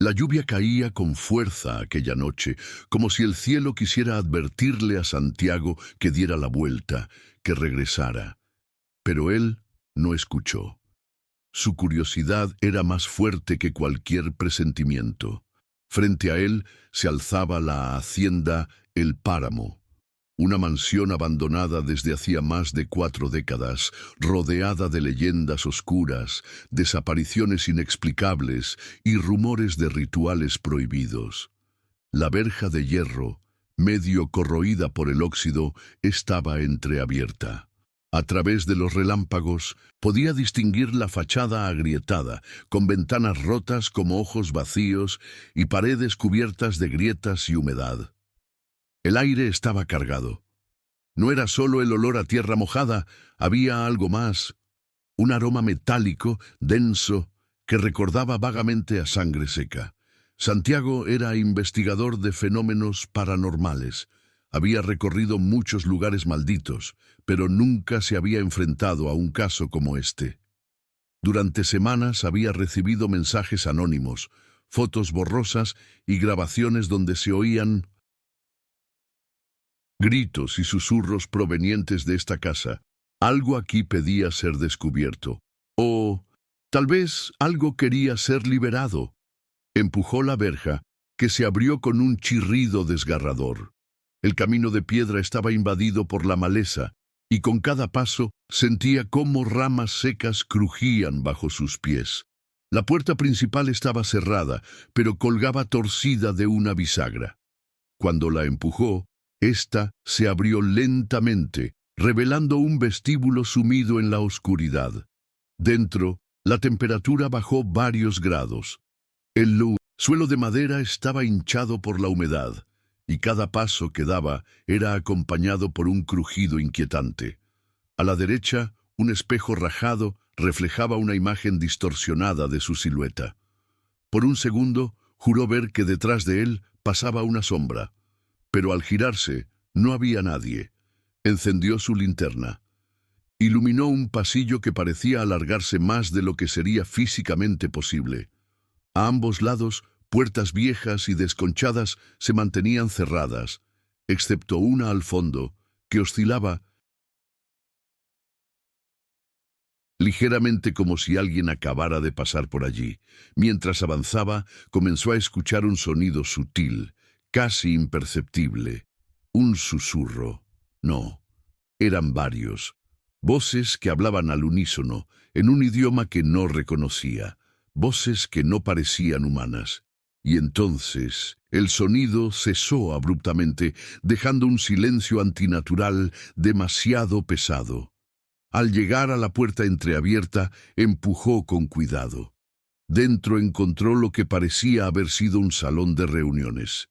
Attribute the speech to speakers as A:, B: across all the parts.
A: La lluvia caía con fuerza aquella noche, como si el cielo quisiera advertirle a Santiago que diera la vuelta, que regresara. Pero él no escuchó. Su curiosidad era más fuerte que cualquier presentimiento. Frente a él se alzaba la hacienda El Páramo, una mansión abandonada desde hacía más de 4 décadas, rodeada de leyendas oscuras, desapariciones inexplicables y rumores de rituales prohibidos. La verja de hierro, medio corroída por el óxido, estaba entreabierta. A través de los relámpagos podía distinguir la fachada agrietada, con ventanas rotas como ojos vacíos y paredes cubiertas de grietas y humedad. El aire estaba cargado. No era solo el olor a tierra mojada, había algo más, un aroma metálico, denso, que recordaba vagamente a sangre seca. Santiago era investigador de fenómenos paranormales. Había recorrido muchos lugares malditos, pero nunca se había enfrentado a un caso como este. Durante semanas había recibido mensajes anónimos, fotos borrosas y grabaciones donde se oían gritos y susurros provenientes de esta casa. Algo aquí pedía ser descubierto. O tal vez algo quería ser liberado. Empujó la verja, que se abrió con un chirrido desgarrador. El camino de piedra estaba invadido por la maleza, y con cada paso sentía cómo ramas secas crujían bajo sus pies. La puerta principal estaba cerrada, pero colgaba torcida de una bisagra. Cuando la empujó, ésta se abrió lentamente, revelando un vestíbulo sumido en la oscuridad. Dentro, la temperatura bajó varios grados. El suelo de madera estaba hinchado por la humedad, y cada paso que daba era acompañado por un crujido inquietante. A la derecha, un espejo rajado reflejaba una imagen distorsionada de su silueta. Por un segundo, juró ver que detrás de él pasaba una sombra, pero al girarse, no había nadie. Encendió su linterna. Iluminó un pasillo que parecía alargarse más de lo que sería físicamente posible. A ambos lados, puertas viejas y desconchadas se mantenían cerradas, excepto una al fondo, que oscilaba ligeramente como si alguien acabara de pasar por allí. Mientras avanzaba, comenzó a escuchar un sonido sutil, casi imperceptible. Un susurro. No, eran varios. Voces que hablaban al unísono, en un idioma que no reconocía. Voces que no parecían humanas. Y entonces el sonido cesó abruptamente, dejando un silencio antinatural demasiado pesado. Al llegar a la puerta entreabierta, empujó con cuidado. Dentro encontró lo que parecía haber sido un salón de reuniones.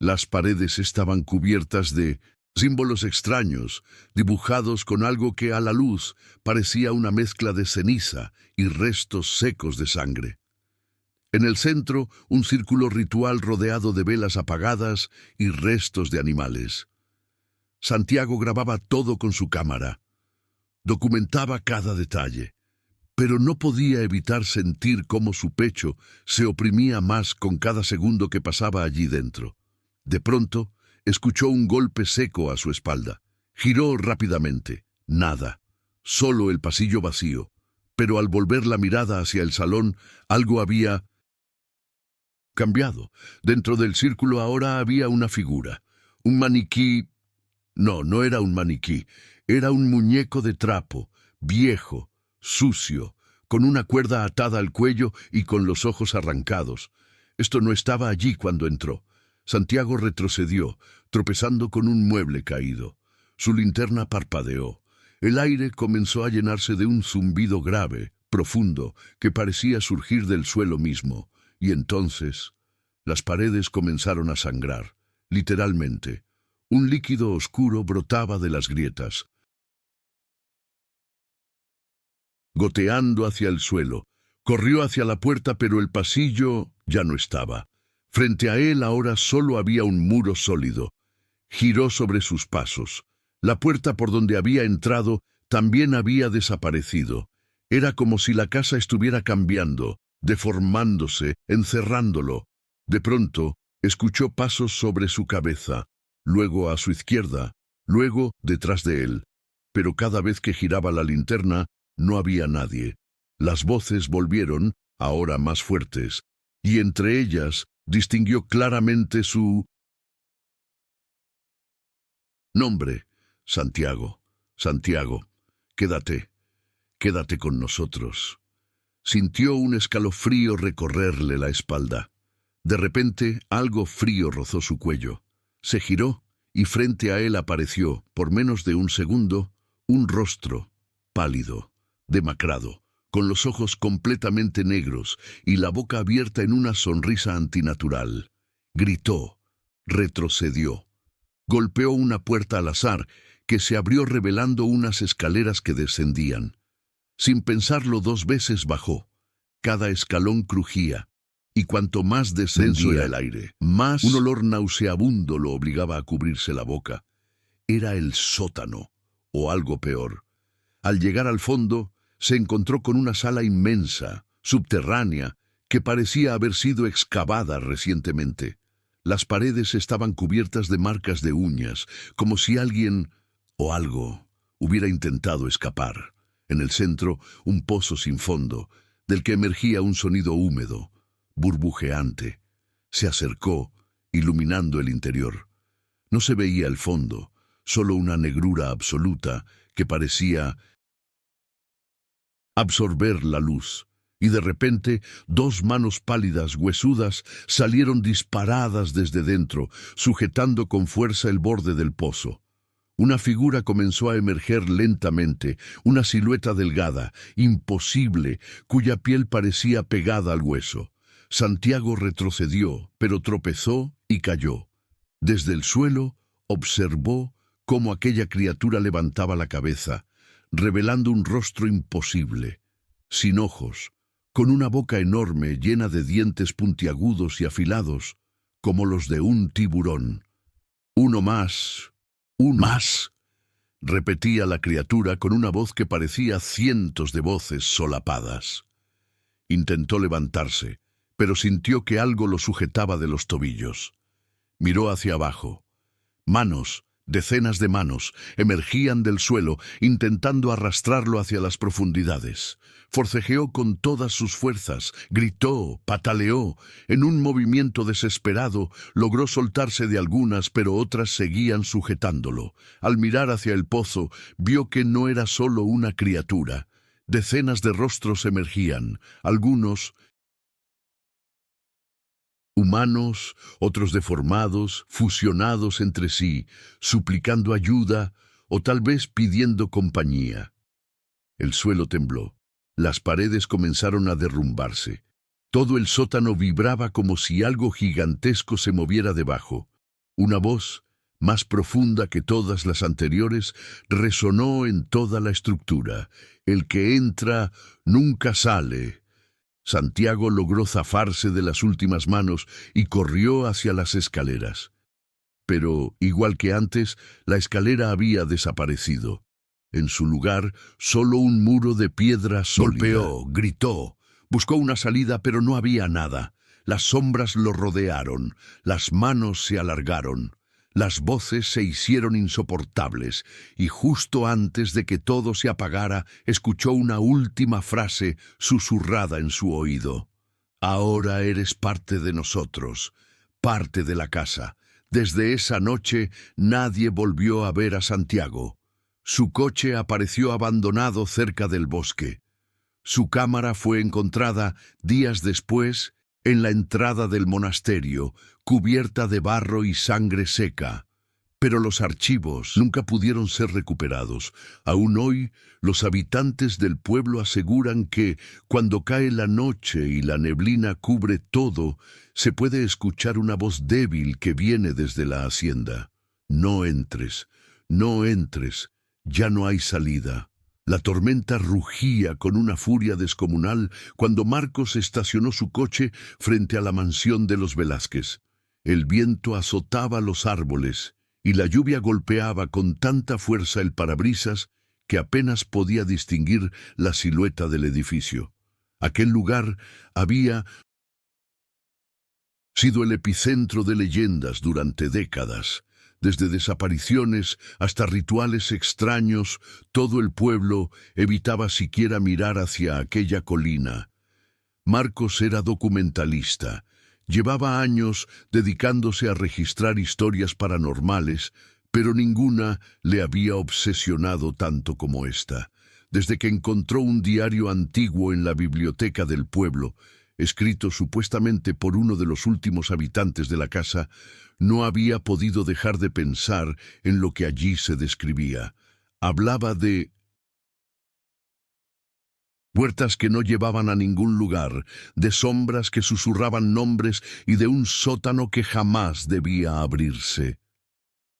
A: Las paredes estaban cubiertas de símbolos extraños, dibujados con algo que a la luz parecía una mezcla de ceniza y restos secos de sangre. En el centro, un círculo ritual rodeado de velas apagadas y restos de animales. Santiago grababa todo con su cámara. Documentaba cada detalle, pero no podía evitar sentir cómo su pecho se oprimía más con cada segundo que pasaba allí dentro. De pronto, escuchó un golpe seco a su espalda. Giró rápidamente. Nada. Solo el pasillo vacío. Pero al volver la mirada hacia el salón, algo había cambiado. Dentro del círculo ahora había una figura. Un maniquí. No, no era un maniquí. Era un muñeco de trapo, viejo, sucio, con una cuerda atada al cuello y con los ojos arrancados. Esto no estaba allí cuando entró. Santiago retrocedió, tropezando con un mueble caído. Su linterna parpadeó. El aire comenzó a llenarse de un zumbido grave, profundo, que parecía surgir del suelo mismo. Y entonces, las paredes comenzaron a sangrar, literalmente. Un líquido oscuro brotaba de las grietas, goteando hacia el suelo. Corrió hacia la puerta, pero el pasillo ya no estaba. Frente a él ahora solo había un muro sólido. Giró sobre sus pasos. La puerta por donde había entrado también había desaparecido. Era como si la casa estuviera cambiando, deformándose, encerrándolo. De pronto, escuchó pasos sobre su cabeza, luego a su izquierda, luego detrás de él. Pero cada vez que giraba la linterna, no había nadie. Las voces volvieron, ahora más fuertes, y entre ellas distinguió claramente su nombre. Santiago, Santiago, quédate, quédate con nosotros. Sintió un escalofrío recorrerle la espalda. De repente, algo frío rozó su cuello. Se giró, y frente a él apareció, por menos de un segundo, un rostro, pálido, demacrado, con los ojos completamente negros y la boca abierta en una sonrisa antinatural. Gritó, retrocedió. Golpeó una puerta al azar, que se abrió revelando unas escaleras que descendían. Sin pensarlo 2 veces bajó. Cada escalón crujía, y cuanto más denso era el aire, más un olor nauseabundo lo obligaba a cubrirse la boca. Era el sótano, o algo peor. Al llegar al fondo, se encontró con una sala inmensa, subterránea, que parecía haber sido excavada recientemente. Las paredes estaban cubiertas de marcas de uñas, como si alguien o algo hubiera intentado escapar. En el centro, un pozo sin fondo, del que emergía un sonido húmedo, burbujeante. Se acercó, iluminando el interior. No se veía el fondo, solo una negrura absoluta que parecía absorber la luz. Y de repente, 2 manos pálidas, huesudas, salieron disparadas desde dentro, sujetando con fuerza el borde del pozo. Una figura comenzó a emerger lentamente, una silueta delgada, imposible, cuya piel parecía pegada al hueso. Santiago retrocedió, pero tropezó y cayó. Desde el suelo, observó cómo aquella criatura levantaba la cabeza, revelando un rostro imposible, sin ojos, con una boca enorme llena de dientes puntiagudos y afilados, como los de un tiburón. «Uno más, uno más», repetía la criatura con una voz que parecía cientos de voces solapadas. Intentó levantarse, pero sintió que algo lo sujetaba de los tobillos. Miró hacia abajo. Manos, decenas de manos, emergían del suelo, intentando arrastrarlo hacia las profundidades. Forcejeó con todas sus fuerzas, gritó, pataleó. En un movimiento desesperado, logró soltarse de algunas, pero otras seguían sujetándolo. Al mirar hacia el pozo, vio que no era solo una criatura. Decenas de rostros emergían, algunos humanos, otros deformados, fusionados entre sí, suplicando ayuda o tal vez pidiendo compañía. El suelo tembló. Las paredes comenzaron a derrumbarse. Todo el sótano vibraba como si algo gigantesco se moviera debajo. Una voz, más profunda que todas las anteriores, resonó en toda la estructura. «El que entra nunca sale». Santiago logró zafarse de las últimas manos y corrió hacia las escaleras. Pero, igual que antes, la escalera había desaparecido. En su lugar, solo un muro de piedra sólida. Golpeó, gritó, buscó una salida, pero no había nada. Las sombras lo rodearon, las manos se alargaron. Las voces se hicieron insoportables, y justo antes de que todo se apagara, escuchó una última frase susurrada en su oído. «Ahora eres parte de nosotros, parte de la casa». Desde esa noche, nadie volvió a ver a Santiago. Su coche apareció abandonado cerca del bosque. Su cámara fue encontrada días después en la entrada del monasterio, cubierta de barro y sangre seca. Pero los archivos nunca pudieron ser recuperados. Aún hoy, los habitantes del pueblo aseguran que, cuando cae la noche y la neblina cubre todo, se puede escuchar una voz débil que viene desde la hacienda. «No entres, no entres, ya no hay salida». La tormenta rugía con una furia descomunal cuando Marcos estacionó su coche frente a la mansión de los Velázquez. El viento azotaba los árboles y la lluvia golpeaba con tanta fuerza el parabrisas que apenas podía distinguir la silueta del edificio. Aquel lugar había sido el epicentro de leyendas durante décadas. Desde desapariciones hasta rituales extraños, todo el pueblo evitaba siquiera mirar hacia aquella colina. Marcos era documentalista. Llevaba años dedicándose a registrar historias paranormales, pero ninguna le había obsesionado tanto como esta. Desde que encontró un diario antiguo en la biblioteca del pueblo, escrito supuestamente por uno de los últimos habitantes de la casa, no había podido dejar de pensar en lo que allí se describía. Hablaba de puertas que no llevaban a ningún lugar, de sombras que susurraban nombres y de un sótano que jamás debía abrirse.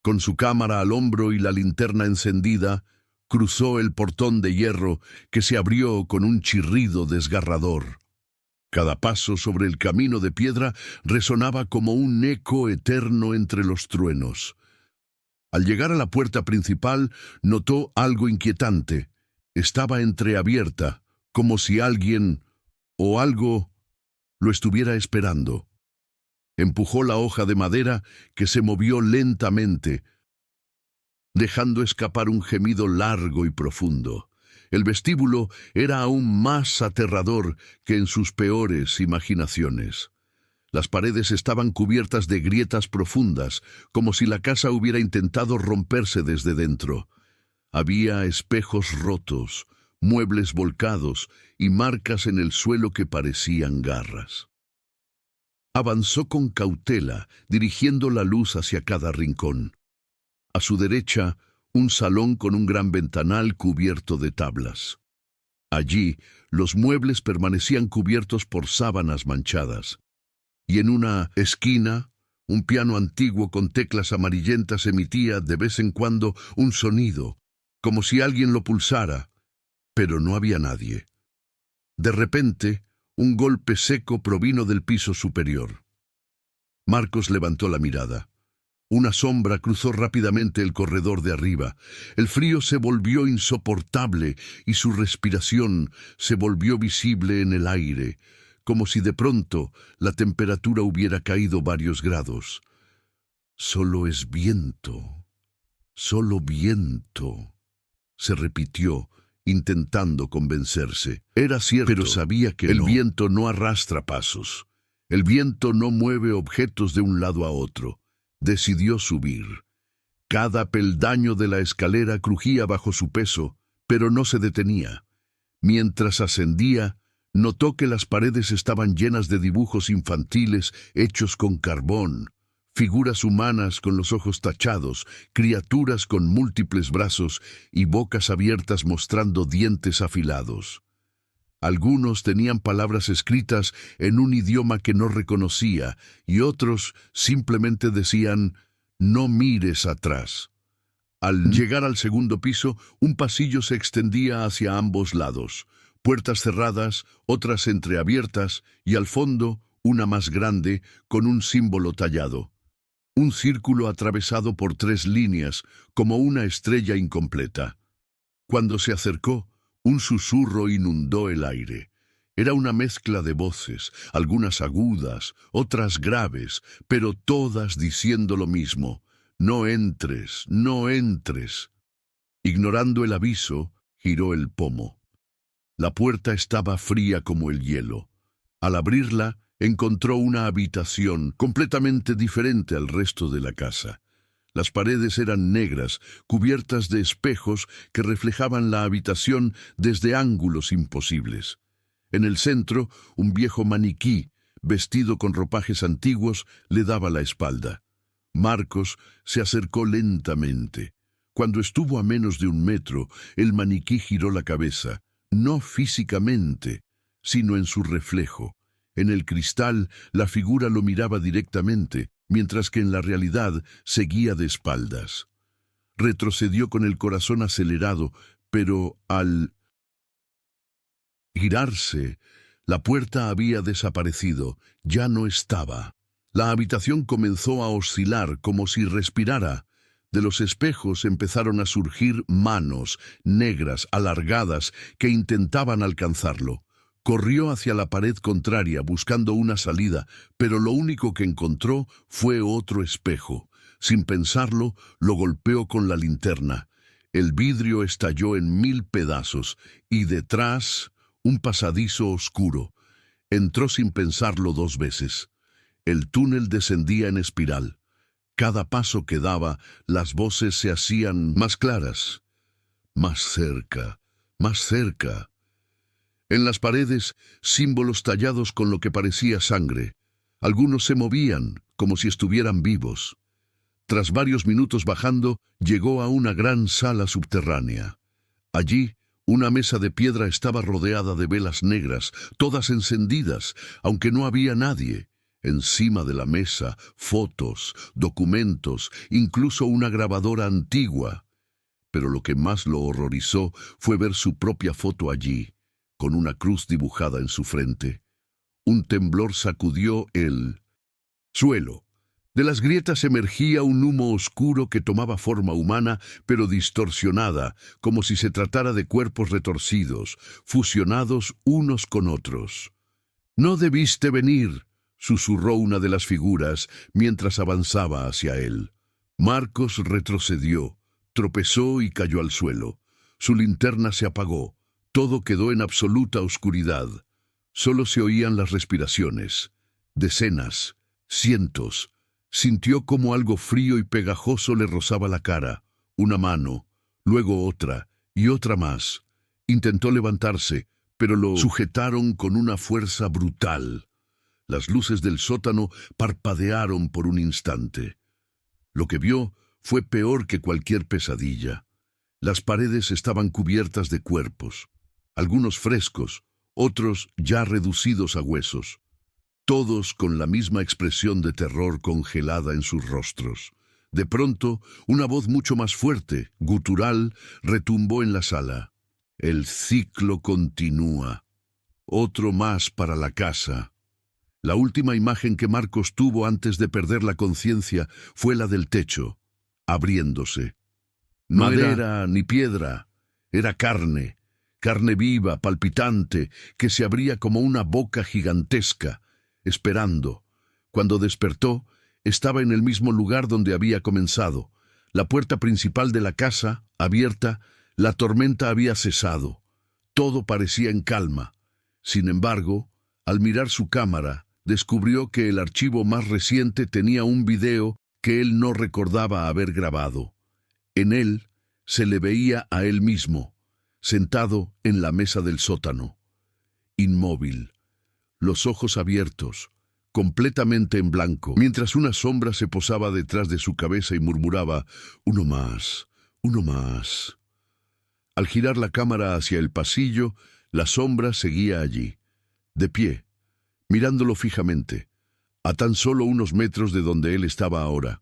A: Con su cámara al hombro y la linterna encendida, cruzó el portón de hierro que se abrió con un chirrido desgarrador. Cada paso sobre el camino de piedra resonaba como un eco eterno entre los truenos. Al llegar a la puerta principal, notó algo inquietante. Estaba entreabierta, como si alguien o algo lo estuviera esperando. Empujó la hoja de madera que se movió lentamente, dejando escapar un gemido largo y profundo. El vestíbulo era aún más aterrador que en sus peores imaginaciones. Las paredes estaban cubiertas de grietas profundas, como si la casa hubiera intentado romperse desde dentro. Había espejos rotos, muebles volcados y marcas en el suelo que parecían garras. Avanzó con cautela, dirigiendo la luz hacia cada rincón. A su derecha, un salón con un gran ventanal cubierto de tablas. Allí, los muebles permanecían cubiertos por sábanas manchadas. Y en una esquina, un piano antiguo con teclas amarillentas emitía de vez en cuando un sonido, como si alguien lo pulsara, pero no había nadie. De repente, un golpe seco provino del piso superior. Marcos levantó la mirada. Una sombra cruzó rápidamente el corredor de arriba. El frío se volvió insoportable y su respiración se volvió visible en el aire, como si de pronto la temperatura hubiera caído varios grados. «Solo es viento, solo viento», se repitió, intentando convencerse. Era cierto, pero sabía que el viento no arrastra pasos. El viento no mueve objetos de un lado a otro. Decidió subir. Cada peldaño de la escalera crujía bajo su peso, pero no se detenía. Mientras ascendía, notó que las paredes estaban llenas de dibujos infantiles hechos con carbón, figuras humanas con los ojos tachados, criaturas con múltiples brazos y bocas abiertas mostrando dientes afilados. Algunos tenían palabras escritas en un idioma que no reconocía y otros simplemente decían «No mires atrás». Al llegar al segundo piso, un pasillo se extendía hacia ambos lados. Puertas cerradas, otras entreabiertas y al fondo una más grande con un símbolo tallado. Un círculo atravesado por 3 líneas, como una estrella incompleta. Cuando se acercó, un susurro inundó el aire. Era una mezcla de voces, algunas agudas, otras graves, pero todas diciendo lo mismo: «No entres, no entres». Ignorando el aviso, giró el pomo. La puerta estaba fría como el hielo. Al abrirla, encontró una habitación completamente diferente al resto de la casa. Las paredes eran negras, cubiertas de espejos que reflejaban la habitación desde ángulos imposibles. En el centro, un viejo maniquí, vestido con ropajes antiguos, le daba la espalda. Marcos se acercó lentamente. Cuando estuvo a menos de 1 metro, el maniquí giró la cabeza, no físicamente, sino en su reflejo. En el cristal, la figura lo miraba directamente, mientras que en la realidad seguía de espaldas. Retrocedió con el corazón acelerado, pero al girarse, la puerta había desaparecido, ya no estaba. La habitación comenzó a oscilar como si respirara. De los espejos empezaron a surgir manos negras, alargadas, que intentaban alcanzarlo. Corrió hacia la pared contraria buscando una salida, pero lo único que encontró fue otro espejo. Sin pensarlo, lo golpeó con la linterna. El vidrio estalló en 1000 pedazos y detrás un pasadizo oscuro. Entró sin pensarlo 2 veces. El túnel descendía en espiral. Cada paso que daba, las voces se hacían más claras. Más cerca, más cerca. En las paredes, símbolos tallados con lo que parecía sangre. Algunos se movían, como si estuvieran vivos. Tras varios minutos bajando, llegó a una gran sala subterránea. Allí, una mesa de piedra estaba rodeada de velas negras, todas encendidas, aunque no había nadie. Encima de la mesa, fotos, documentos, incluso una grabadora antigua. Pero lo que más lo horrorizó fue ver su propia foto allí, con una cruz dibujada en su frente. Un temblor sacudió el suelo. De las grietas emergía un humo oscuro que tomaba forma humana, pero distorsionada, como si se tratara de cuerpos retorcidos, fusionados unos con otros. «No debiste venir», susurró una de las figuras mientras avanzaba hacia él. Marcos retrocedió, tropezó y cayó al suelo. Su linterna se apagó. Todo quedó en absoluta oscuridad. Solo se oían las respiraciones. Decenas, cientos. Sintió como algo frío y pegajoso le rozaba la cara. Una mano, luego otra y otra más. Intentó levantarse, pero lo sujetaron con una fuerza brutal. Las luces del sótano parpadearon por un instante. Lo que vio fue peor que cualquier pesadilla. Las paredes estaban cubiertas de cuerpos, algunos frescos, otros ya reducidos a huesos, todos con la misma expresión de terror congelada en sus rostros. De pronto, una voz mucho más fuerte, gutural, retumbó en la sala. «El ciclo continúa. Otro más para la casa». La última imagen que Marcos tuvo antes de perder la conciencia fue la del techo, abriéndose. No madera ni piedra, era carne, carne viva, palpitante, que se abría como una boca gigantesca, esperando. Cuando despertó, estaba en el mismo lugar donde había comenzado. La puerta principal de la casa, abierta, la tormenta había cesado. Todo parecía en calma. Sin embargo, al mirar su cámara, descubrió que el archivo más reciente tenía un video que él no recordaba haber grabado. En él se le veía a él mismo, sentado en la mesa del sótano, inmóvil, los ojos abiertos, completamente en blanco, mientras una sombra se posaba detrás de su cabeza y murmuraba: «Uno más, uno más». Al girar la cámara hacia el pasillo, la sombra seguía allí, de pie, mirándolo fijamente, a tan solo unos metros de donde él estaba ahora.